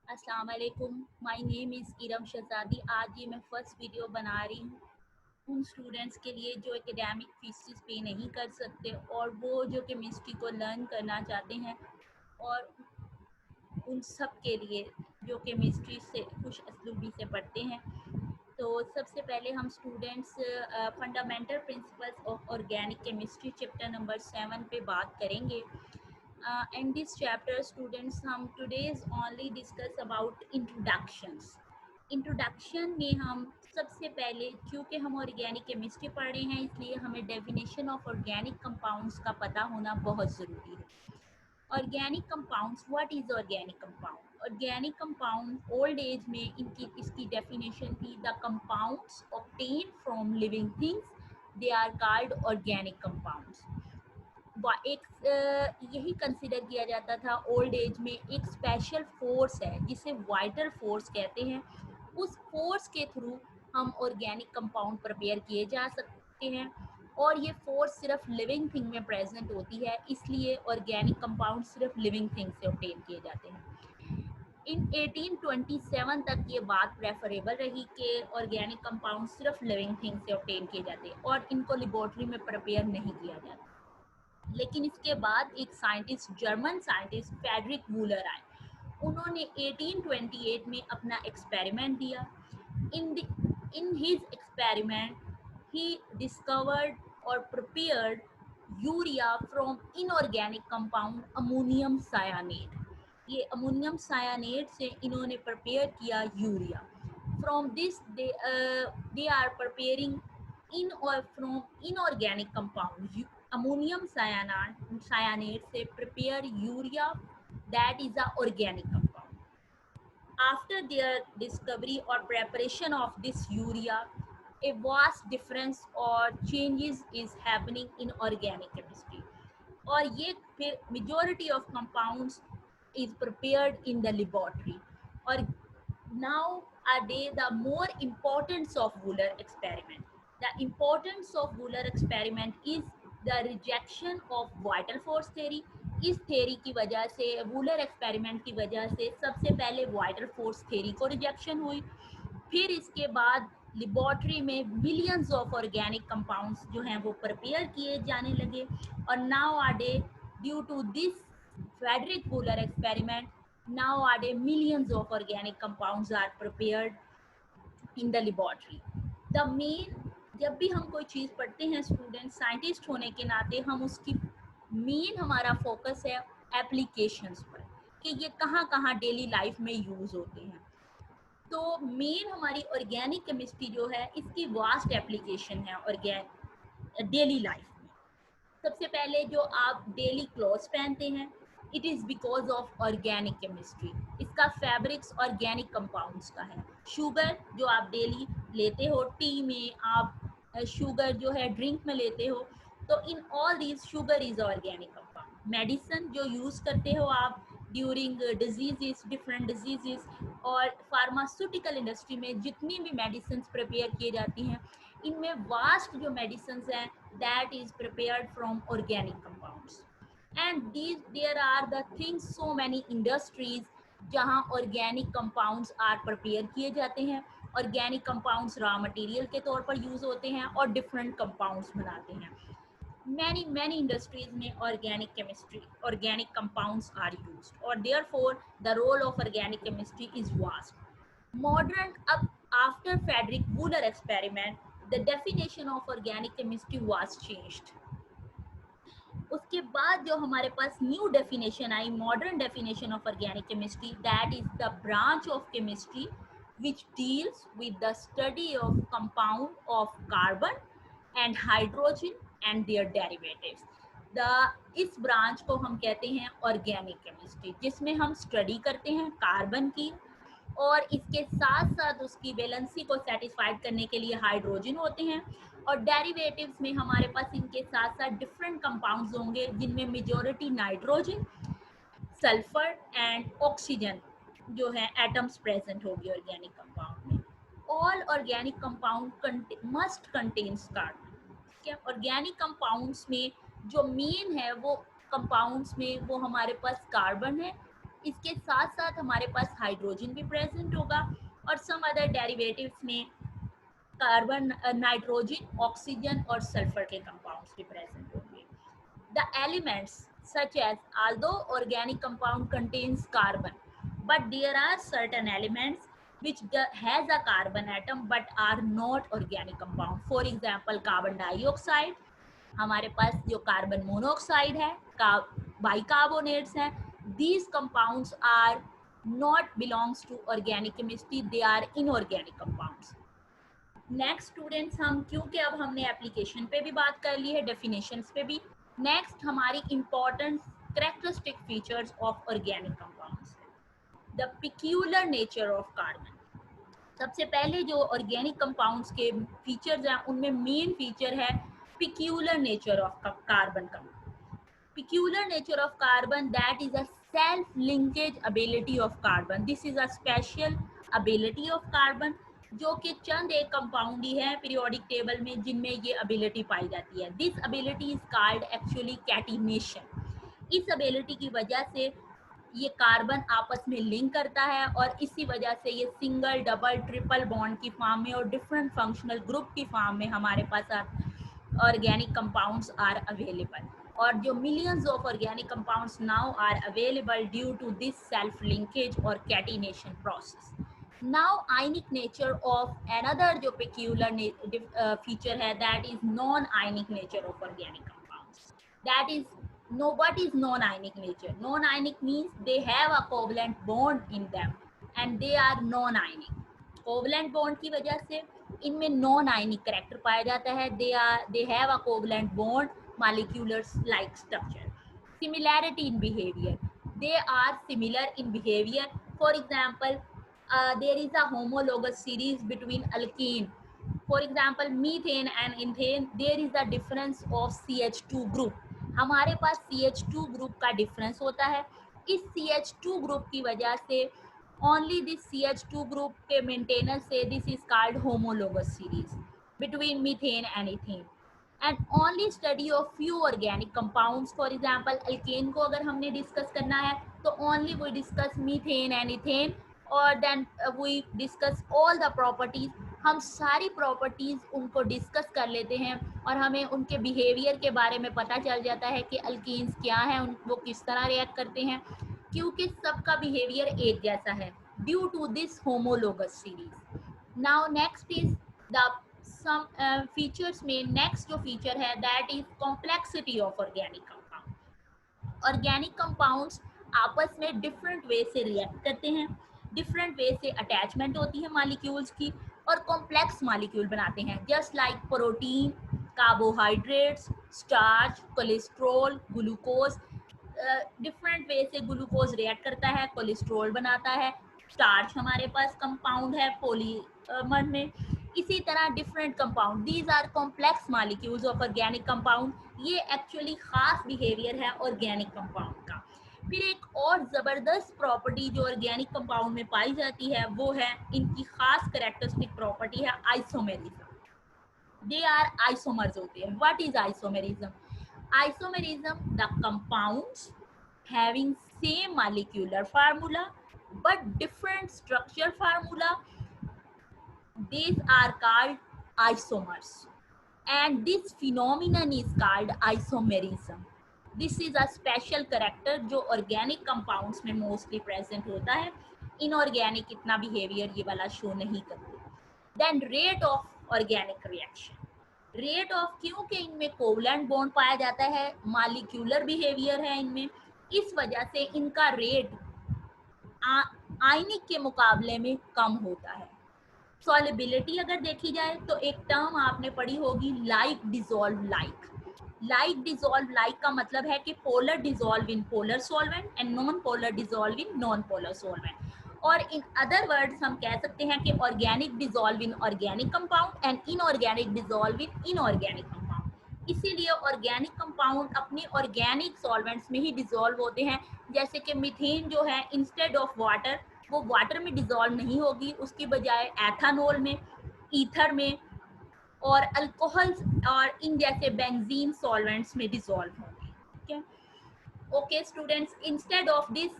अस्सलाम वालेकुम। My name is Iram Shahzadi. आज ये मैं फ़र्स्ट वीडियो बना रही हूँ उन स्टूडेंट्स के लिए जो एकेडमिक फ़ीसेस पे नहीं कर सकते और वो जो केमिस्ट्री को लर्न करना चाहते हैं, और उन सब के लिए जो केमिस्ट्री से खुश असलूबी से पढ़ते हैं। तो सबसे पहले हम students fundamental principles of organic chemistry chapter number 7 पे बात करेंगे। In this chapter students हम today's only discuss about introductions। Introduction में हम सबसे पहले, क्योंकि हम ऑर्गेनिक केमिस्ट्री पढ़ रहे हैं, इसलिए हमें डेफिनेशन ऑफ ऑर्गेनिक कंपाउंड्स का पता होना बहुत ज़रूरी है। Organic compounds, what is organic compound? Organic compound old age में इनकी इसकी डेफिनेशन थी, the compounds obtain from living things, they are called organic compounds. एक यही कंसिडर किया जाता था ओल्ड एज में, एक स्पेशल फोर्स है जिसे वाइटल फोर्स कहते हैं। उस फोर्स के थ्रू हम ऑर्गेनिक कंपाउंड प्रिपेयर किए जा सकते हैं, और ये फोर्स सिर्फ लिविंग थिंग में प्रेजेंट होती है, इसलिए ऑर्गेनिक कंपाउंड सिर्फ लिविंग थिंग से ऑब्टेन किए जाते हैं। इन 1827 तक ये बात प्रेफरेबल रही कि ऑर्गेनिक कंपाउंड सिर्फ लिविंग थिंग से ऑब्टेन किए जाते हैं और इनको लेबोरेटरी में प्रिपेयर नहीं किया जाता। लेकिन इसके बाद एक scientist, German scientist Friedrich Wohler आए। उन्होंने 1828 में अपना एक्सपेरिमेंट दिया। In his experiment he discovered और prepared urea from inorganic compound ammonium cyanate. ये अमोनियम सायानेट से इन्होंने प्रिपेयर किया urea. From this they are preparing in और from inorganic compound ammonium cyanate से prepare urea, that is a organic compound. After their discovery or preparation of this urea, a vast difference or changes is happening in organic chemistry. और ये फिर majority of compounds is prepared in the laboratory. और nowadays the more importance of Wooler experiment. The importance of Wooler experiment is the rejection of vital force theory. इस theory की वजह से, Wular experiment की वजह से सबसे पहले वाइटल फोर्स थ्योरी को रिजेक्शन हुई। फिर इसके बाद लेबोरेटरी में मिलियंस ऑफ ऑर्गेनिक कंपाउंड्स जो हैं वो प्रिपेयर किए जाने लगे। और nowadays due to this Friedrich Wohler experiment, nowadays millions of organic compounds are prepared in the laboratory. The main, जब भी हम कोई चीज़ पढ़ते हैं स्टूडेंट, साइंटिस्ट होने के नाते हम उसकी मेन हमारा फोकस है एप्लीकेशंस पर, कि ये कहाँ कहाँ डेली लाइफ में यूज़ होते हैं। तो मेन हमारी ऑर्गेनिक केमिस्ट्री जो है, इसकी वास्ट एप्लीकेशन है डेली लाइफ में। सबसे पहले जो आप डेली क्लॉथ्स पहनते हैं, it is because of organic chemistry. इसका फैब्रिक्स ऑर्गेनिक कंपाउंड्स का है। शुगर जो आप डेली लेते हो, टी में आप शुगर जो है ड्रिंक में लेते हो, तो in all these sugar is organic compound. Medicine जो यूज़ करते हो आप ड्यूरिंग डिजीज़, डिफरेंट डिजीज़, और फार्मास्यूटिकल इंडस्ट्री में जितनी भी मेडिसिन प्रिपेयर की जाती हैं, इनमें वास्ट जो मेडिसिन हैं that is prepared from organic compounds. And there are the things, so many industries जहाँ organic compounds are prepare किए जाते हैं। organic compounds raw material के तौर पर यूज होते हैं और different compounds बनाते हैं। many industries में organic chemistry, organic compounds are used, और therefore the role of organic chemistry is vast. Modern up after Frederick Wooler experiment, the definition of organic chemistry was changed. उसके बाद जो हमारे पास new definition आई, modern definition of organic chemistry, that is the branch of chemistry which deals with the study of compound of carbon and hydrogen and their derivatives. इस branch को हम कहते हैं ऑर्गेनिक केमिस्ट्री, जिसमें हम स्टडी करते हैं कार्बन की, और इसके साथ साथ उसकी वैलेंसी को सेटिस्फाइड करने के लिए हाइड्रोजन होते हैं, और डेरिवेटिव्स में हमारे पास इनके साथ साथ डिफरेंट कंपाउंड्स होंगे, जिनमें majority nitrogen, sulphur and oxygen जो है एटम्स प्रेजेंट होगी ऑर्गेनिक कंपाउंड में। All organic compound must contains carbon. Organic compounds में जो मेन है वो कंपाउंड्स में वो हमारे पास कार्बन है, इसके साथ साथ हमारे पास हाइड्रोजन भी प्रेजेंट होगा और सम अदर डेरिवेटिव्स में कार्बन, नाइट्रोजन, ऑक्सीजन और सल्फर के कंपाउंड्स भी प्रेजेंट होंगे. The elements such as, although organic compound contains carbon, but there are certain elements which has a carbon atom but are not organic compound. For example, carbon dioxide, हमारे पास जो carbon monoxide है, bicarbonates हैं, these compounds are not belongs to organic chemistry, they are inorganic compounds. Next students, हम क्योंकि अब हमने application पे भी बात कर ली है, डेफिनेशंस पे भी, नेक्स्ट हमारी important characteristic features of organic compounds, the peculiar nature of carbon. सबसे पहले जो ऑर्गेनिक कंपाउंड्स के फीचर्स हैं उनमें मेन फीचर है पिक्यूलर नेचर ऑफ कार्बन का. Peculiar nature of carbon, that is a self linkage ability of carbon. This is a special ability of carbon जो कि चंद एक कंपाउंड ही है पीरियोडिक टेबल में जिनमें ये एबिलिटी पाई जाती है. This ability is called actually catenation. इस एबिलिटी की वजह से ये कार्बन आपस में लिंक करता है और इसी वजह से ये सिंगल, डबल, ट्रिपल बॉन्ड की फॉर्म में और डिफरेंट फंक्शनल ग्रुप की फॉर्म में हमारे पास ऑर्गेनिक कंपाउंड्स आर अवेलेबल. और जो millions of organic compounds now are available due to this self linkage और catenation process. Now ionic nature of another जो पेक्यूलर फीचर है, that is non ionic nature of organic compounds. That is no, what is non-ionic nature? Non-ionic means they have a covalent bond in them and they are non-ionic. Covalent bond की वजह से इनमें non ionic character पाया जाता है. They have a covalent bond, molecular like structure. Similarity in behaviour, they are similar in behaviour. For example, there is a homologous series between alkene. For example, methane and ethane, there is a difference of CH2 group. हमारे पास CH2 group का difference होता है. इस CH2 group की वजह से only this CH2 group के maintenance से this is called homologous series between methane and ethane. And only study of few organic compounds, for example alkane को अगर हमने discuss करना है तो only we discuss methane and ethane और then we discuss all the properties. हम सारी properties उनको डिस्कस कर लेते हैं और हमें उनके बिहेवियर के बारे में पता चल जाता है कि अल्कीन्स क्या हैं, वो किस तरह रिएक्ट करते हैं, क्योंकि सबका बिहेवियर एक जैसा है due to this homologous series. Now next is the some features में नेक्स्ट जो फीचर है that is complexity of organic compound. Organic compounds आपस में डिफरेंट वे से रिएक्ट करते हैं, डिफरेंट वे से अटैचमेंट होती है मॉलिक्यूल्स की और कॉम्प्लेक्स मॉलिक्यूल बनाते हैं. Just like protein, carbohydrates, starch, cholesterol, glucose. Different way से ग्लूकोज रिएक्ट करता है, कोलेस्ट्रॉल बनाता है. स्टार्च हमारे पास कंपाउंड है पॉलीमर में. इसी तरह different compound, these are complex molecules of organic compound. ये एक्चुअली खास बिहेवियर है ऑर्गेनिक कंपाउंड का. फिर एक और ज़बरदस्त प्रॉपर्टी जो ऑर्गेनिक कंपाउंड में पाई जाती है वो है इनकी खास कैरेक्टरिस्टिक प्रॉपर्टी है आइसोमेरिज्म. दे आर आइसोमर्स होते हैं. What is isomerism? Isomerism, the compounds having same molecular formula but different structure formula, these are called isomers, and this phenomenon is called isomerism. This is a special character जो organic compounds में mostly present होता है. Inorganic इतना behavior ये वाला show नहीं करते. Then rate of organic reaction. Rate of, क्योंकि इनमें कोवलेंट बॉन्ड पाया जाता है, मॉलिक्यूलर बिहेवियर है इनमें, इस वजह से इनका रेट आयनिक के मुकाबले में कम होता है. सॉल्युबिलिटी अगर देखी जाए तो एक टर्म आपने पढ़ी होगी like dissolve like. Like dissolve like का मतलब है कि polar dissolve in polar solvent and non polar dissolve in non polar solvent. और इन अदर वर्ड्स हम कह सकते हैं कि organic dissolve in organic compound and inorganic dissolve in inorganic compound. इसीलिए ऑर्गेनिक कंपाउंड अपने ऑर्गेनिक सॉल्वेंट्स में ही dissolve होते हैं. जैसे कि मीथेन जो है इंस्टेड ऑफ वाटर, वो वाटर में डिसॉल्व नहीं होगी, उसकी बजाय एथानॉल में, ईथर में और अल्कोहल्स और इन जैसे बेंजीन सॉल्वेंट्स में डिसॉल्व होगी. ठीक है, okay students, instead of this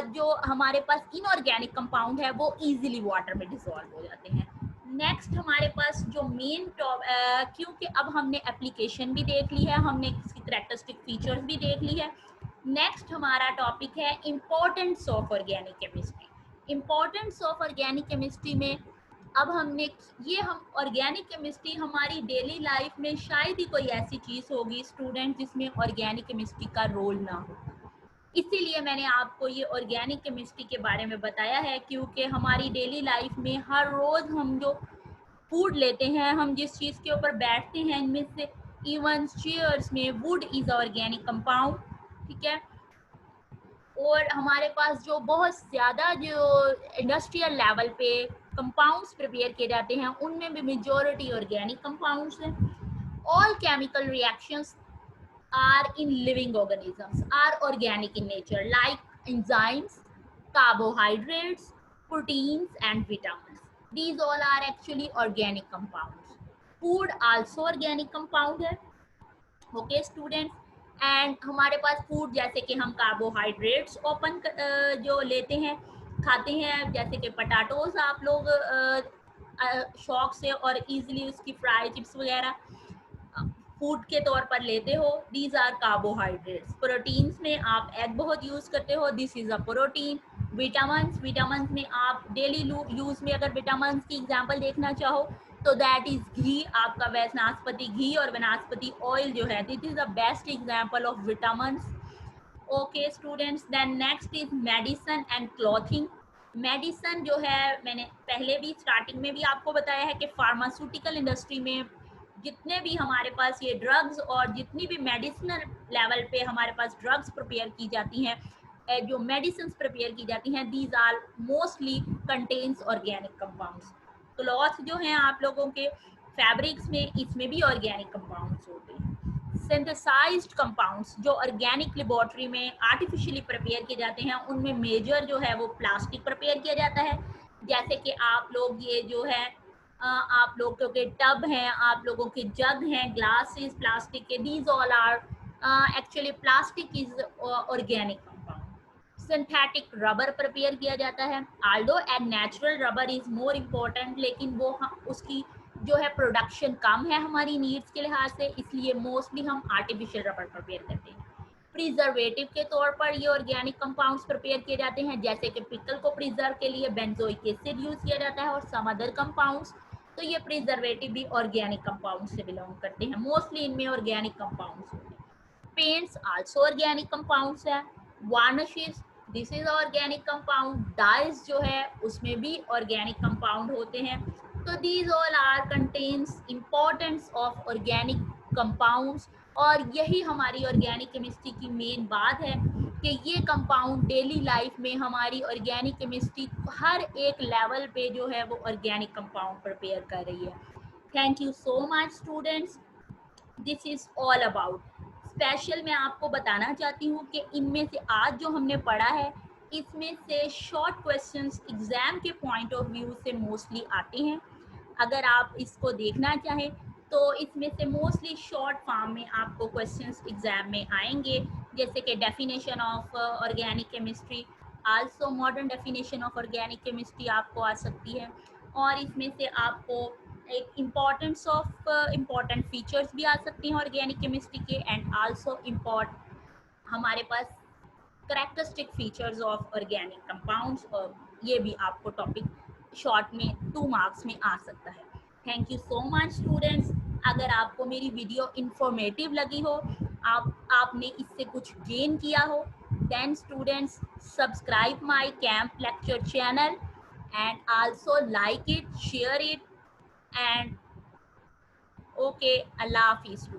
जो हमारे पास इनऑर्गेनिक कंपाउंड है वो इजीली वाटर में डिसॉल्व हो जाते हैं। नेक्स्ट हमारे पास जो मेन क्योंकि अब हमने एप्लीकेशन भी देख ली है, हमने इसकी करैक्टरिस्टिक फीचर्स भी देख ली है। नेक्स्ट हमारा टॉपिक है importance of organic chemistry. Importance of organic chemistry में अब हमने हम ऑर्गेनिक केमिस्ट्री हमारी डेली लाइफ में शायद ही कोई ऐसी चीज़ होगी स्टूडेंट जिसमें ऑर्गेनिक केमिस्ट्री का रोल ना हो। इसीलिए मैंने आपको ये ऑर्गेनिक केमिस्ट्री के बारे में बताया है, क्योंकि हमारी डेली लाइफ में हर रोज़ हम जो फूड लेते हैं, हम जिस चीज़ के ऊपर बैठते हैं, इनमें से इवन चेयर्स में वुड इज़ ऑर्गेनिक कंपाउंड, ठीक है। और हमारे पास जो बहुत ज़्यादा जो इंडस्ट्रियल लेवल पे कंपाउंड्स प्रिपेयर किए जाते हैं उनमें भी मेजॉरिटी ऑर्गेनिक कंपाउंड्स हैं। All chemical reactions are in living organisms are organic in nature, like enzymes, carbohydrates, proteins and vitamins. These all are actually organic compounds. Food also organic compound है, okay students. And हमारे पास food जैसे कि हम carbohydrates open जो लेते हैं खाते हैं, जैसे कि पटाटोज आप लोग शौक से और इजीली उसकी फ्राई चिप्स वगैरह फूड के तौर पर लेते हो, दीज आर कार्बोहाइड्रेट्स। प्रोटीन्स में आप एग बहुत यूज करते हो, this is a protein. Vitamin में आप डेली यूज में अगर विटामिन की एग्जांपल देखना चाहो तो दैट इज घी, आपका वनस्पति घी और वनस्पति ऑयल जो है, this is the best example of vitamin. Okay students, then next is medicine and clothing. Medicine जो है मैंने पहले भी स्टार्टिंग में भी आपको बताया है कि फार्मास्यूटिकल इंडस्ट्री में जितने भी हमारे पास ये ड्रग्स और जितनी भी मेडिसिनल लेवल पे हमारे पास ड्रग्स प्रिपेयर की जाती हैं, जो मेडिसिन प्रिपेयर की जाती हैं, these are mostly contains organic compounds. Cloth जो हैं आप लोगों के फैब्रिक्स में, इसमें भी ऑर्गेनिक कंपाउंड्स होते हैं। सिंथेसाइज्ड कंपाउंड्स जो ऑर्गेनिक लेबोरेटरी में आर्टिफिशियली प्रिपेयर किए जाते हैं, उनमें मेजर जो है वो प्लास्टिक प्रिपेयर किया जाता है। जैसे कि आप लोग ये जो है आप लोगों के टब हैं, आप लोगों के जग हैं, ग्लासेस प्लास्टिक के, these all are actually plastic is organic compound. Synthetic rubber prepare किया जाता है, although and natural rubber is more important, लेकिन वो उसकी जो है प्रोडक्शन कम है हमारी नीड्स के लिहाज से, इसलिए मोस्टली हम आर्टिफिशियल रबर प्रिपेयर करते हैं। प्रिजर्वेटिव के तौर पर ये ऑर्गेनिक कंपाउंड्स प्रिपेयर किए जाते हैं, जैसे कि पिकल को प्रिजर्व के लिए बेंजोइक एसिड यूज किया जाता है और सम अदर कंपाउंड्स। तो ये प्रिजर्वेटिव भी ऑर्गेनिक कंपाउंड से बिलोंग करते हैं, मोस्टली इनमें ऑर्गेनिक कंपाउंड्स होते हैं। पेंट्स आल्सो ऑर्गेनिक कंपाउंड्स है। Varnishes, this is organic compound. Dyes जो है उसमें भी ऑर्गेनिक कंपाउंड होते हैं। तो these all are contains importance of organic compounds, और यही हमारी ऑर्गेनिक केमिस्ट्री की मेन बात है कि ये कंपाउंड डेली लाइफ में हमारी ऑर्गेनिक केमिस्ट्री हर एक लेवल पे जो है वो ऑर्गेनिक कंपाउंड प्रिपेयर कर रही है। Thank you so much students, this is all about. Special मैं आपको बताना चाहती हूँ कि इनमें से आज जो हमने पढ़ा है, इसमें से शॉर्ट क्वेश्चंस एग्जाम के पॉइंट ऑफ व्यू से मोस्टली आते हैं। अगर आप इसको देखना चाहें तो इसमें से मोस्टली शॉर्ट फॉर्म में आपको क्वेश्चंस एग्जाम में आएंगे, जैसे कि definition of organic chemistry, also modern definition of organic chemistry आपको आ सकती है, और इसमें से आपको एक इम्पॉर्टेंस ऑफ इम्पॉर्टेंट फीचर्स भी आ सकती हैं ऑर्गेनिक केमिस्ट्री के, एंड आल्सो हमारे पास characteristic features of organic compounds, और ये भी आपको टॉपिक शॉर्ट में 2 मार्क्स में आ सकता है। Thank you so much students. अगर आपको मेरी वीडियो इंफॉर्मेटिव लगी हो, आपने इससे कुछ गेन किया हो, then students subscribe my camp lecture channel and also like it, share it, and okay, अल्लाह हाफिज़।